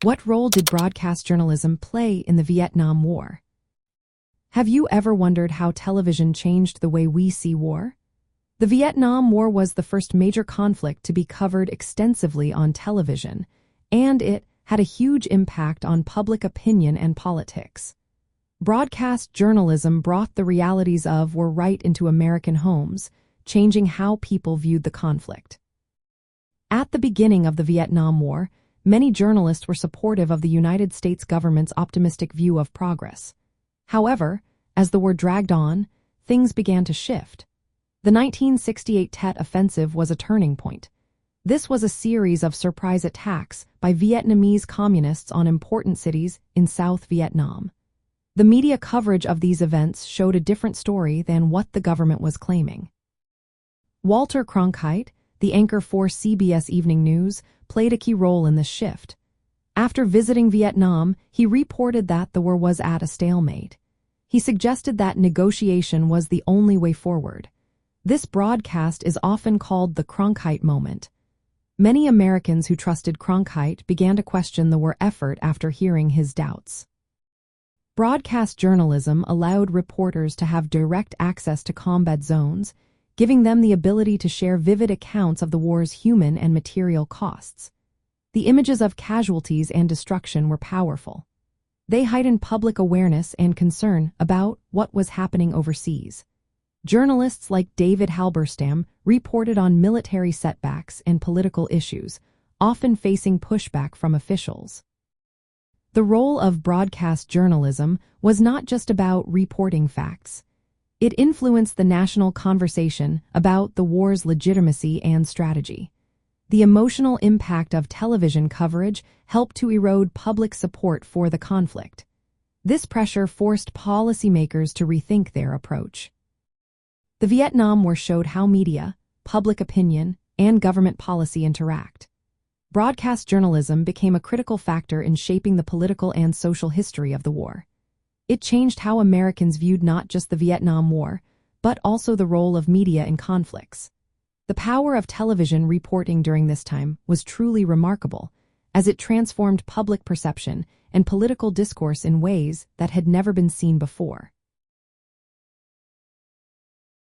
What role did broadcast journalism play in the Vietnam War? Have you ever wondered how television changed the way we see war? The Vietnam War was the first major conflict to be covered extensively on television, and it had a huge impact on public opinion and politics. Broadcast journalism brought the realities of war right into American homes, changing how people viewed the conflict. At the beginning of the Vietnam War, many journalists were supportive of the United States government's optimistic view of progress. However, as the war dragged on, things began to shift. The 1968 Tet Offensive was a turning point. This was a series of surprise attacks by Vietnamese communists on important cities in South Vietnam. The media coverage of these events showed a different story than what the government was claiming. Walter Cronkite, the anchor for CBS Evening News, played a key role in this shift. After visiting Vietnam, he reported that the war was at a stalemate. He suggested that negotiation was the only way forward. This broadcast is often called the Cronkite moment. Many Americans who trusted Cronkite began to question the war effort after hearing his doubts. Broadcast journalism allowed reporters to have direct access to combat zones, giving them the ability to share vivid accounts of the war's human and material costs. The images of casualties and destruction were powerful. They heightened public awareness and concern about what was happening overseas. Journalists like David Halberstam reported on military setbacks and political issues, often facing pushback from officials. The role of broadcast journalism was not just about reporting facts. It influenced the national conversation about the war's legitimacy and strategy. The emotional impact of television coverage helped to erode public support for the conflict. This pressure forced policymakers to rethink their approach. The Vietnam War showed how media, public opinion, and government policy interact. Broadcast journalism became a critical factor in shaping the political and social history of the war. It changed how Americans viewed not just the Vietnam War, but also the role of media in conflicts. The power of television reporting during this time was truly remarkable, as it transformed public perception and political discourse in ways that had never been seen before.